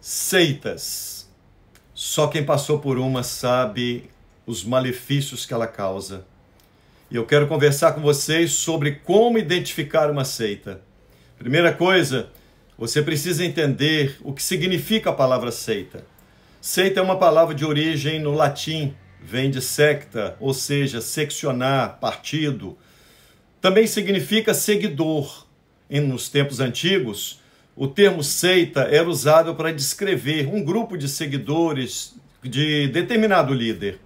Seitas. Só quem passou por uma sabe os malefícios que ela causa. E eu quero conversar com vocês sobre como identificar uma seita. Primeira coisa, você precisa entender o que significa a palavra seita. Seita é uma palavra de origem no latim, vem de secta, ou seja, seccionar, partido. Também significa seguidor. Nos tempos antigos, o termo seita era usado para descrever um grupo de seguidores de determinado líder.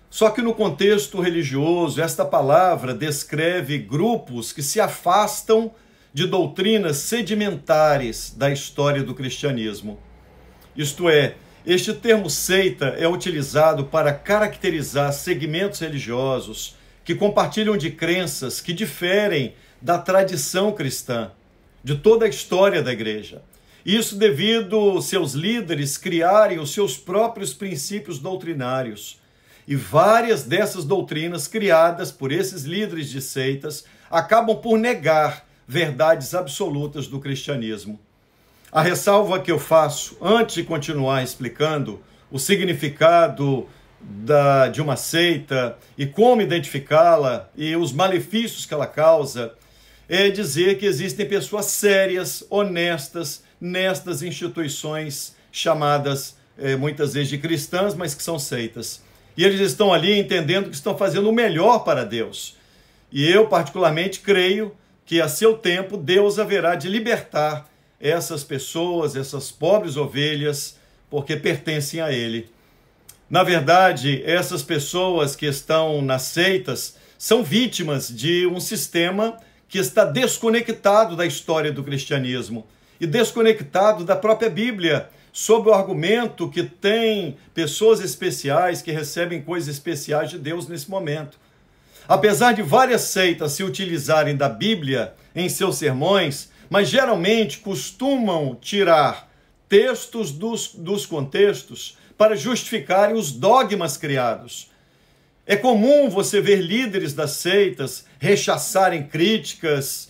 Só que no contexto religioso, esta palavra descreve grupos que se afastam de doutrinas sedimentares da história do cristianismo. Isto é, este termo seita é utilizado para caracterizar segmentos religiosos que compartilham de crenças que diferem da tradição cristã, de toda a história da igreja. Isso devido seus líderes criarem os seus próprios princípios doutrinários. E várias dessas doutrinas criadas por esses líderes de seitas acabam por negar verdades absolutas do cristianismo. A ressalva que eu faço, antes de continuar explicando o significado de uma seita e como identificá-la e os malefícios que ela causa, é dizer que existem pessoas sérias, honestas, nestas instituições chamadas muitas vezes de cristãs, mas que são seitas. E eles estão ali entendendo que estão fazendo o melhor para Deus. E eu particularmente creio que a seu tempo Deus haverá de libertar essas pessoas, essas pobres ovelhas, porque pertencem a Ele. Na verdade, essas pessoas que estão nas seitas são vítimas de um sistema que está desconectado da história do cristianismo e desconectado da própria Bíblia, sob o argumento que tem pessoas especiais que recebem coisas especiais de Deus nesse momento. Apesar de várias seitas se utilizarem da Bíblia em seus sermões, mas geralmente costumam tirar textos dos contextos para justificarem os dogmas criados. É comum você ver líderes das seitas rechaçarem críticas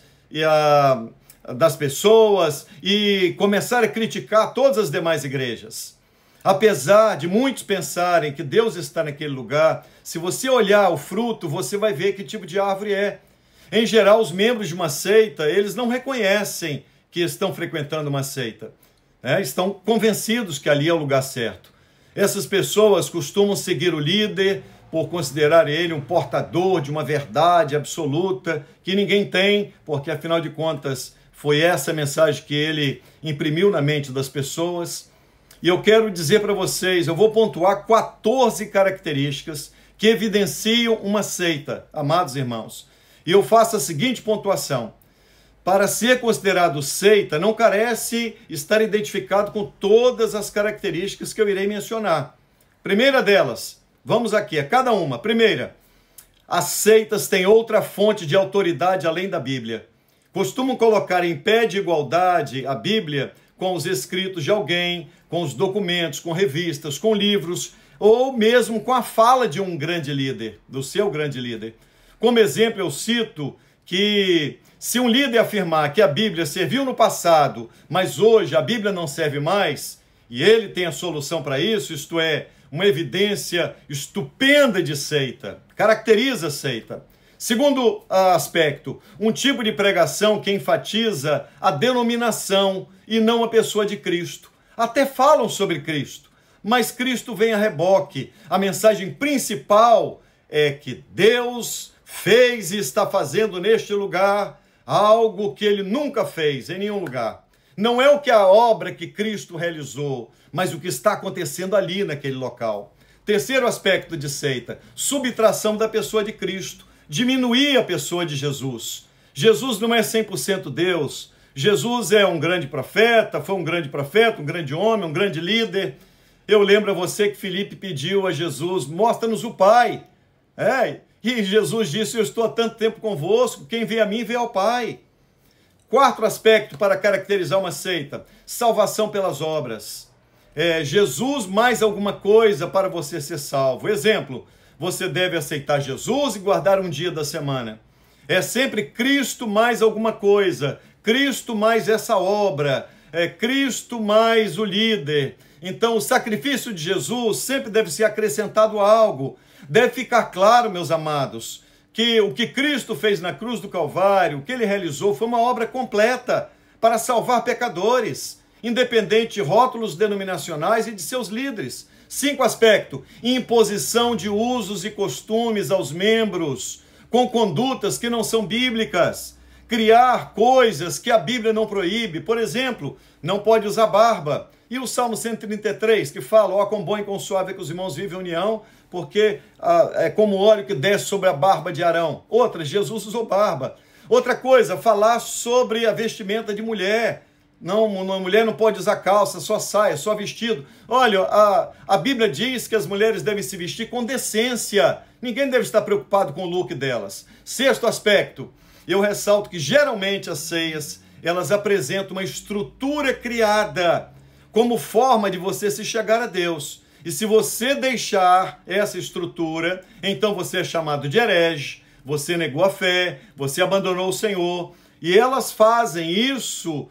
das pessoas e começar a criticar todas as demais igrejas. Apesar de muitos pensarem que Deus está naquele lugar, se você olhar o fruto, você vai ver que tipo de árvore é. Em geral, os membros de uma seita, eles não reconhecem que estão frequentando uma seita. Estão convencidos que ali é o lugar certo. Essas pessoas costumam seguir o líder por considerar ele um portador de uma verdade absoluta que ninguém tem, porque afinal de contas foi essa mensagem que ele imprimiu na mente das pessoas. E eu quero dizer para vocês, eu vou pontuar 14 características que evidenciam uma seita, amados irmãos. E eu faço a seguinte pontuação: para ser considerado seita, não carece estar identificado com todas as características que eu irei mencionar. Primeira delas, vamos aqui, a cada uma. Primeira, as seitas têm outra fonte de autoridade além da Bíblia. Costumam colocar em pé de igualdade a Bíblia com os escritos de alguém, com os documentos, com revistas, com livros, ou mesmo com a fala de um grande líder, do seu grande líder. Como exemplo, eu cito que se um líder afirmar que a Bíblia serviu no passado, mas hoje a Bíblia não serve mais, e ele tem a solução para isso, isto é, uma evidência estupenda de seita, caracteriza a seita. Segundo aspecto, um tipo de pregação que enfatiza a denominação e não a pessoa de Cristo. Até falam sobre Cristo, mas Cristo vem a reboque. A mensagem principal é que Deus fez e está fazendo neste lugar algo que ele nunca fez em nenhum lugar. Não é o que a obra que Cristo realizou, mas o que está acontecendo ali naquele local. Terceiro aspecto de seita, subtração da pessoa de Cristo, diminuir a pessoa de Jesus. Jesus não é 100% Deus. Jesus é um grande profeta, foi um grande profeta, um grande homem, um grande líder. Eu lembro a você que Filipe pediu a Jesus, mostra-nos o Pai. E Jesus disse, eu estou há tanto tempo convosco, quem vê a mim vê ao Pai. Quarto aspecto para caracterizar uma seita, salvação pelas obras. Jesus mais alguma coisa para você ser salvo. Exemplo, você deve aceitar Jesus e guardar um dia da semana. É sempre Cristo mais alguma coisa, Cristo mais essa obra, Cristo mais o líder. Então, o sacrifício de Jesus sempre deve ser acrescentado a algo. Deve ficar claro, meus amados, que o que Cristo fez na cruz do Calvário, o que ele realizou, foi uma obra completa para salvar pecadores, independente de rótulos denominacionais e de seus líderes. 5 aspectos: imposição de usos e costumes aos membros, com condutas que não são bíblicas. Criar coisas que a Bíblia não proíbe. Por exemplo, não pode usar barba. E o Salmo 133, que fala: ó, quão bom e quão suave é que os irmãos vivem em união, porque é como o óleo que desce sobre a barba de Arão. Outra, Jesus usou barba. Outra coisa, falar sobre a vestimenta de mulher. Não, uma mulher não pode usar calça, só saia, só vestido. Olha, a Bíblia diz que as mulheres devem se vestir com decência. Ninguém deve estar preocupado com o look delas. 6º aspecto, eu ressalto que geralmente as ceias, elas apresentam uma estrutura criada como forma de você se chegar a Deus. E se você deixar essa estrutura, então você é chamado de herege, você negou a fé, você abandonou o Senhor. E elas fazem isso,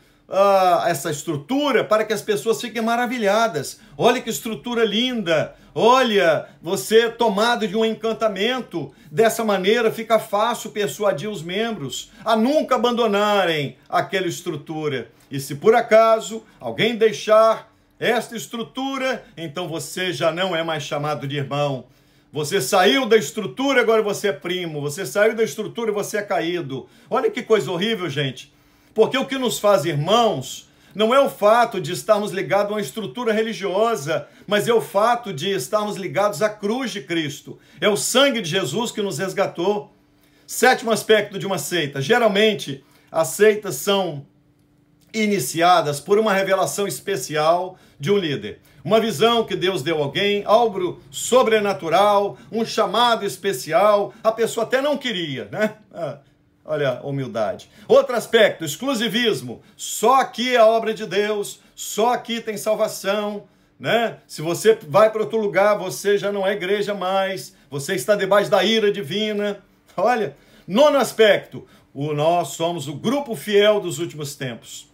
essa estrutura, para que as pessoas fiquem maravilhadas. Olha que estrutura linda. Olha, você tomado de um encantamento. Dessa maneira fica fácil persuadir os membros a nunca abandonarem aquela estrutura. E se por acaso alguém deixar esta estrutura, então você já não é mais chamado de irmão. Você saiu da estrutura, agora você é primo. Você saiu da estrutura e você é caído. Olha que coisa horrível, gente. Porque o que nos faz irmãos não é o fato de estarmos ligados a uma estrutura religiosa, mas é o fato de estarmos ligados à cruz de Cristo. É o sangue de Jesus que nos resgatou. 7º aspecto de uma seita. Geralmente, as seitas são iniciadas por uma revelação especial de um líder. Uma visão que Deus deu a alguém, algo sobrenatural, um chamado especial. A pessoa até não queria, né? Olha a humildade. Outro aspecto, exclusivismo. Só aqui é a obra de Deus, só aqui tem salvação, né? Se você vai para outro lugar, você já não é igreja mais, você está debaixo da ira divina. Olha, 9º aspecto, nós somos o grupo fiel dos últimos tempos.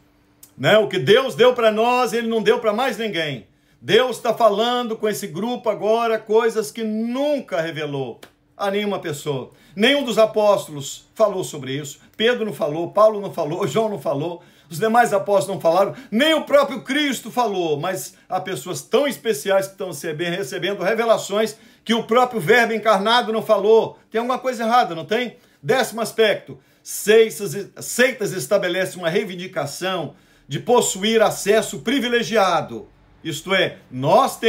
Né? O que Deus deu para nós, Ele não deu para mais ninguém. Deus está falando com esse grupo agora coisas que nunca revelou a nenhuma pessoa. Nenhum dos apóstolos falou sobre isso. Pedro não falou, Paulo não falou, João não falou, os demais apóstolos não falaram, nem o próprio Cristo falou, mas há pessoas tão especiais que estão recebendo revelações que o próprio Verbo encarnado não falou. Tem alguma coisa errada, não tem? 10º aspecto, seitas estabelecem uma reivindicação de possuir acesso privilegiado. Isto é, nós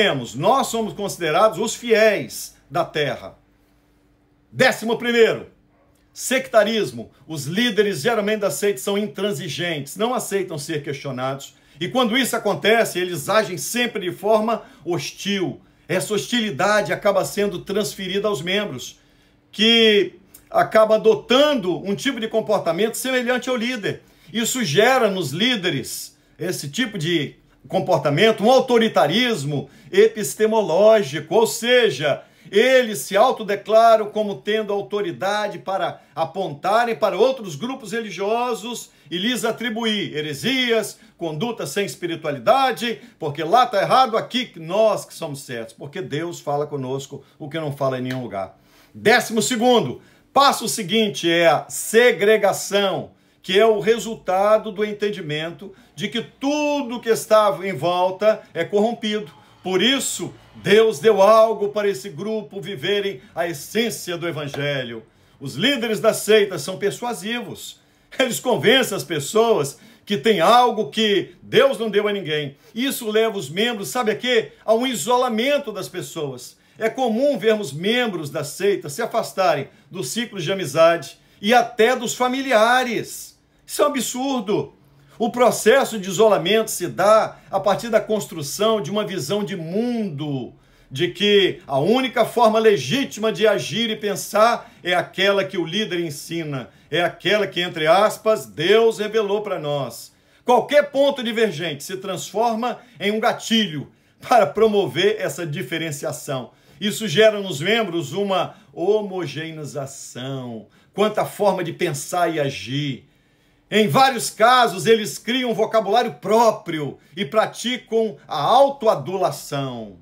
somos considerados os fiéis da terra. 11º, sectarismo. Os líderes geralmente das seitas são intransigentes, não aceitam ser questionados. E quando isso acontece, eles agem sempre de forma hostil. Essa hostilidade acaba sendo transferida aos membros, que acaba adotando um tipo de comportamento semelhante ao líder. Isso gera nos líderes esse tipo de comportamento, um autoritarismo epistemológico, ou seja, eles se autodeclaram como tendo autoridade para apontarem para outros grupos religiosos e lhes atribuir heresias, condutas sem espiritualidade, porque lá está errado, aqui nós que somos certos, porque Deus fala conosco o que não fala em nenhum lugar. 12º, passo seguinte é a segregação, que é o resultado do entendimento de que tudo que estava em volta é corrompido. Por isso, Deus deu algo para esse grupo viverem a essência do Evangelho. Os líderes da seita são persuasivos. Eles convencem as pessoas que tem algo que Deus não deu a ninguém. Isso leva os membros, sabe a quê? A um isolamento das pessoas. É comum vermos membros da seita se afastarem dos ciclos de amizade e até dos familiares. Isso é um absurdo. O processo de isolamento se dá a partir da construção de uma visão de mundo, de que a única forma legítima de agir e pensar é aquela que o líder ensina, é aquela que, entre aspas, Deus revelou para nós. Qualquer ponto divergente se transforma em um gatilho para promover essa diferenciação. Isso gera nos membros uma homogeneização quanto à forma de pensar e agir. Em vários casos, eles criam um vocabulário próprio e praticam a autoadulação.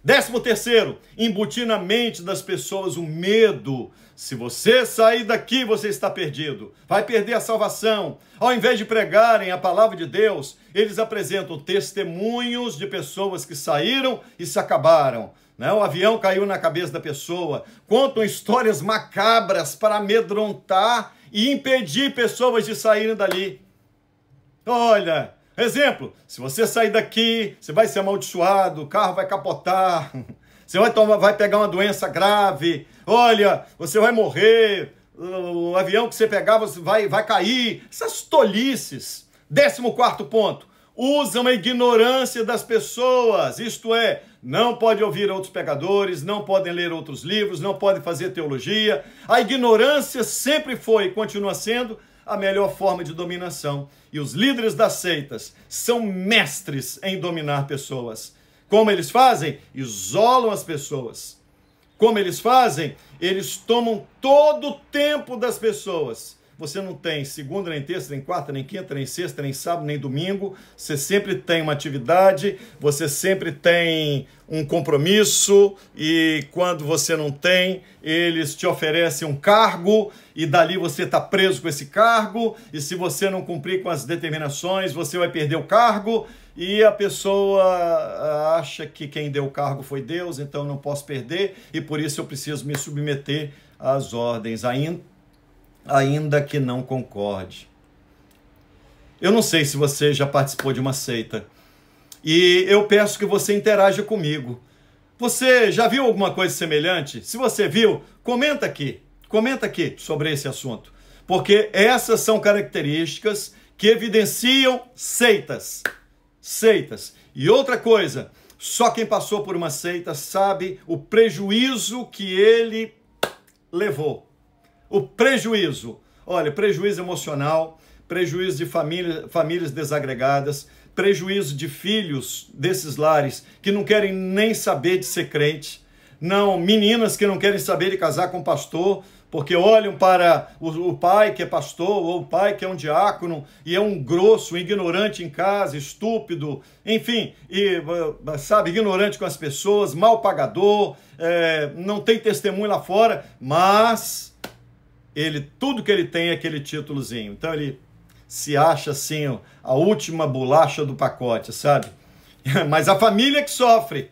13º, embutir na mente das pessoas o medo. Se você sair daqui, você está perdido. Vai perder a salvação. Ao invés de pregarem a palavra de Deus, eles apresentam testemunhos de pessoas que saíram e se acabaram. O avião caiu na cabeça da pessoa. Contam histórias macabras para amedrontar e impedir pessoas de saírem dali. Olha, exemplo, se você sair daqui, você vai ser amaldiçoado, o carro vai capotar, você vai pegar uma doença grave, olha, você vai morrer, o avião que você pegar vai cair. Essas tolices. 14º ponto, usam a ignorância das pessoas, isto é, não pode ouvir outros pregadores, não podem ler outros livros, não podem fazer teologia. A ignorância sempre foi e continua sendo a melhor forma de dominação. E os líderes das seitas são mestres em dominar pessoas. Como eles fazem? Isolam as pessoas. Como eles fazem? Eles tomam todo o tempo das pessoas. Você não tem segunda, nem terça, nem quarta, nem quinta, nem sexta, nem sábado, nem domingo. Você sempre tem uma atividade, você sempre tem um compromisso, e quando você não tem, eles te oferecem um cargo, e dali você está preso com esse cargo, e se você não cumprir com as determinações, você vai perder o cargo, e a pessoa acha que quem deu o cargo foi Deus, então não posso perder, e por isso eu preciso me submeter às ordens, ainda que não concorde. Eu não sei se você já participou de uma seita, e eu peço que você interaja comigo. Você já viu alguma coisa semelhante? Se você viu, comenta aqui sobre esse assunto, porque essas são características que evidenciam seitas. E outra coisa, só quem passou por uma seita sabe o prejuízo que ele levou. O prejuízo, olha, prejuízo emocional, prejuízo de famílias desagregadas, prejuízo de filhos desses lares que não querem nem saber de ser crente, não, meninas que não querem saber de casar com pastor, porque olham para o pai que é pastor, ou o pai que é um diácono, e é um grosso, um ignorante em casa, estúpido, enfim, ignorante com as pessoas, mal pagador, não tem testemunho lá fora, mas tudo que ele tem é aquele títulozinho. Então ele se acha assim, a última bolacha do pacote, sabe? Mas a família que sofre.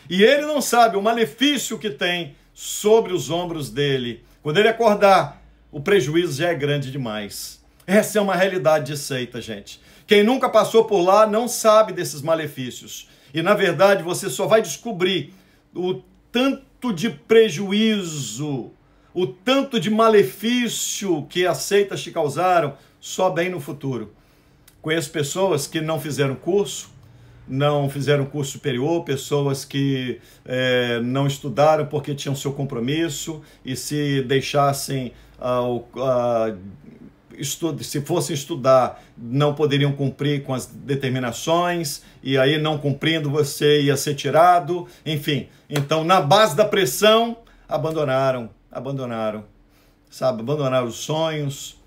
E ele não sabe o malefício que tem sobre os ombros dele. Quando ele acordar, o prejuízo já é grande demais. Essa é uma realidade de seita, gente. Quem nunca passou por lá não sabe desses malefícios. E, na verdade, você só vai descobrir o tanto de prejuízo, o tanto de malefício que as seitas te causaram só bem no futuro. Conheço pessoas que não fizeram curso superior, pessoas que não estudaram porque tinham seu compromisso, e se deixassem, se fossem estudar, não poderiam cumprir com as determinações, e aí não cumprindo você ia ser tirado, enfim. Então, na base da pressão, abandonaram, sabe? Abandonaram os sonhos.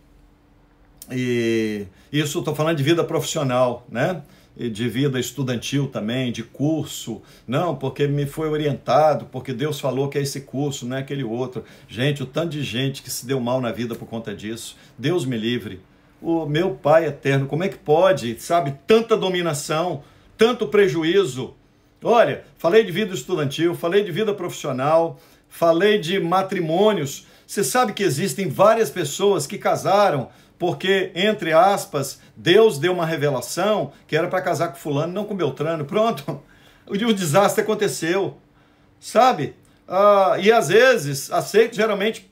E isso eu estou falando de vida profissional, né? E de vida estudantil também, de curso. Não, porque me foi orientado, porque Deus falou que é esse curso, não é aquele outro. Gente, o tanto de gente que se deu mal na vida por conta disso. Deus me livre. O meu Pai eterno, como é que pode, sabe? Tanta dominação, tanto prejuízo. Olha, falei de vida estudantil, falei de vida profissional, falei de matrimônios. Você sabe que existem várias pessoas que casaram porque, entre aspas, Deus deu uma revelação que era para casar com fulano, não com Beltrano. Pronto, o desastre aconteceu, sabe? E às vezes, as seitas geralmente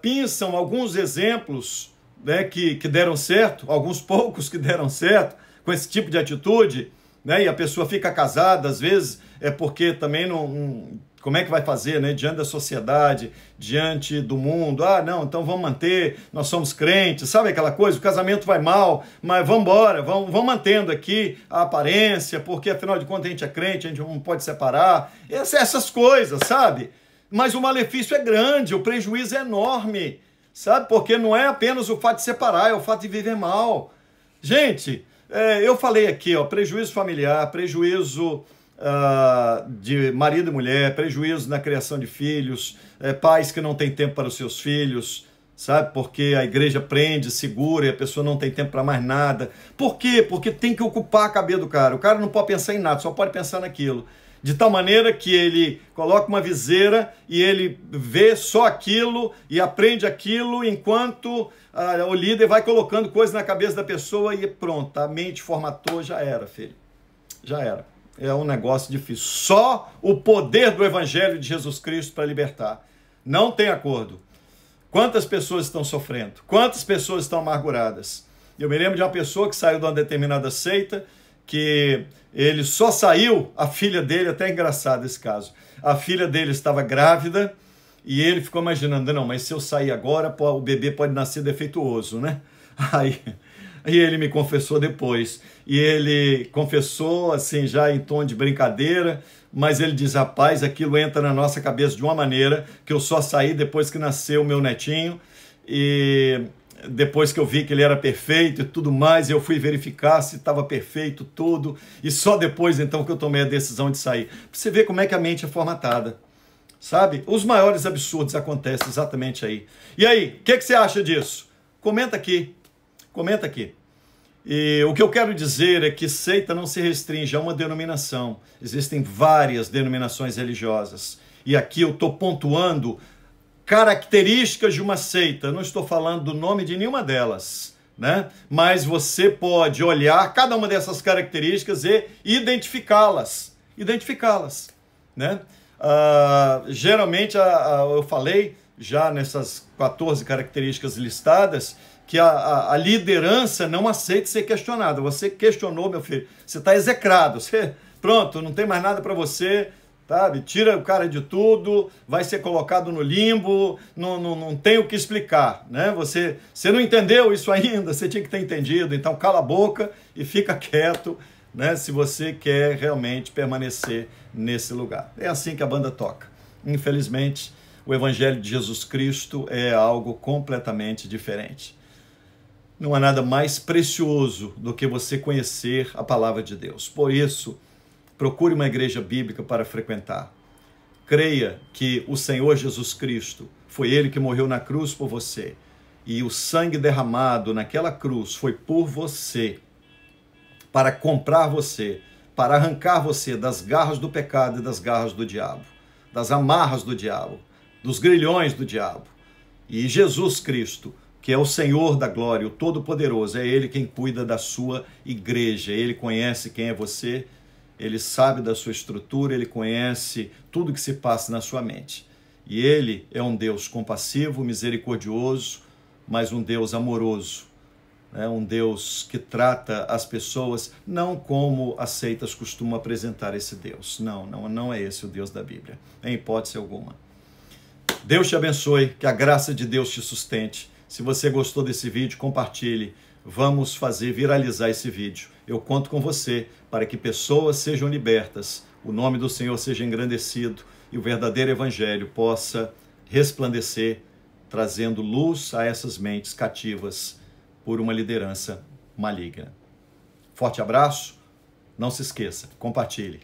pinçam alguns exemplos, né, que deram certo, alguns poucos que deram certo, com esse tipo de atitude, né, e a pessoa fica casada, às vezes é porque também não como é que vai fazer, né? Diante da sociedade, diante do mundo. Não, então vamos manter, nós somos crentes, sabe aquela coisa? O casamento vai mal, mas vamos embora, vamos mantendo aqui a aparência, porque afinal de contas a gente é crente, a gente não pode separar. Essas coisas, sabe? Mas o malefício é grande, o prejuízo é enorme. sabe? Porque não é apenas o fato de separar, é o fato de viver mal. Gente, eu falei aqui, ó, prejuízo familiar, prejuízo de marido e mulher, prejuízo na criação de filhos, pais que não têm tempo para os seus filhos, sabe? Porque a igreja prende, segura e a pessoa não tem tempo para mais nada. Por quê? Porque tem que ocupar a cabeça do cara. O cara não pode pensar em nada, só pode pensar naquilo. De tal maneira que ele coloca uma viseira e ele vê só aquilo e aprende aquilo enquanto o líder vai colocando coisas na cabeça da pessoa e pronto, a mente formatou, já era, filho. Já era. É um negócio difícil. Só o poder do Evangelho de Jesus Cristo para libertar. Não tem acordo. Quantas pessoas estão sofrendo? Quantas pessoas estão amarguradas? Eu me lembro de uma pessoa que saiu de uma determinada seita, que ele só saiu, a filha dele, até é engraçado esse caso, a filha dele estava grávida e ele ficou imaginando, não, mas se eu sair agora, o bebê pode nascer defeituoso, né? Aí ele me confessou depois, e ele confessou assim já em tom de brincadeira, mas ele diz, rapaz, aquilo entra na nossa cabeça de uma maneira que eu só saí depois que nasceu o meu netinho, e depois que eu vi que ele era perfeito e tudo mais, eu fui verificar se estava perfeito tudo, e só depois então que eu tomei a decisão de sair. Pra você ver como é que a mente é formatada, sabe? Os maiores absurdos acontecem exatamente aí. E aí, o que você acha disso? Comenta aqui, comenta aqui. E o que eu quero dizer é que seita não se restringe a uma denominação. Existem várias denominações religiosas. E aqui eu estou pontuando características de uma seita. Eu não estou falando do nome de nenhuma delas, né? Mas você pode olhar cada uma dessas características e identificá-las. Identificá-las, né? Geralmente, eu falei já nessas 14 características listadas, que a liderança não aceita ser questionada. Você questionou, meu filho, você está execrado, pronto, não tem mais nada para você, sabe? Tira o cara de tudo, vai ser colocado no limbo, não tem o que explicar, né? Você não entendeu isso ainda, você tinha que ter entendido, então cala a boca e fica quieto, né? Se você quer realmente permanecer nesse lugar. É assim que a banda toca. Infelizmente, o Evangelho de Jesus Cristo é algo completamente diferente. Não há nada mais precioso do que você conhecer a palavra de Deus. Por isso, procure uma igreja bíblica para frequentar. Creia que o Senhor Jesus Cristo foi Ele que morreu na cruz por você. E o sangue derramado naquela cruz foi por você, para comprar você, para arrancar você das garras do pecado e das garras do diabo, das amarras do diabo, dos grilhões do diabo. E Jesus Cristo, que é o Senhor da glória, o Todo-Poderoso, é Ele quem cuida da sua igreja. Ele conhece quem é você, Ele sabe da sua estrutura, Ele conhece tudo que se passa na sua mente. E Ele é um Deus compassivo, misericordioso, mas um Deus amoroso, né? Um Deus que trata as pessoas não como as seitas costumam apresentar esse Deus. Não é esse o Deus da Bíblia, em hipótese alguma. Deus te abençoe, que a graça de Deus te sustente. Se você gostou desse vídeo, compartilhe. Vamos fazer viralizar esse vídeo. Eu conto com você para que pessoas sejam libertas, o nome do Senhor seja engrandecido e o verdadeiro evangelho possa resplandecer, trazendo luz a essas mentes cativas por uma liderança maligna. Forte abraço. Não se esqueça, compartilhe.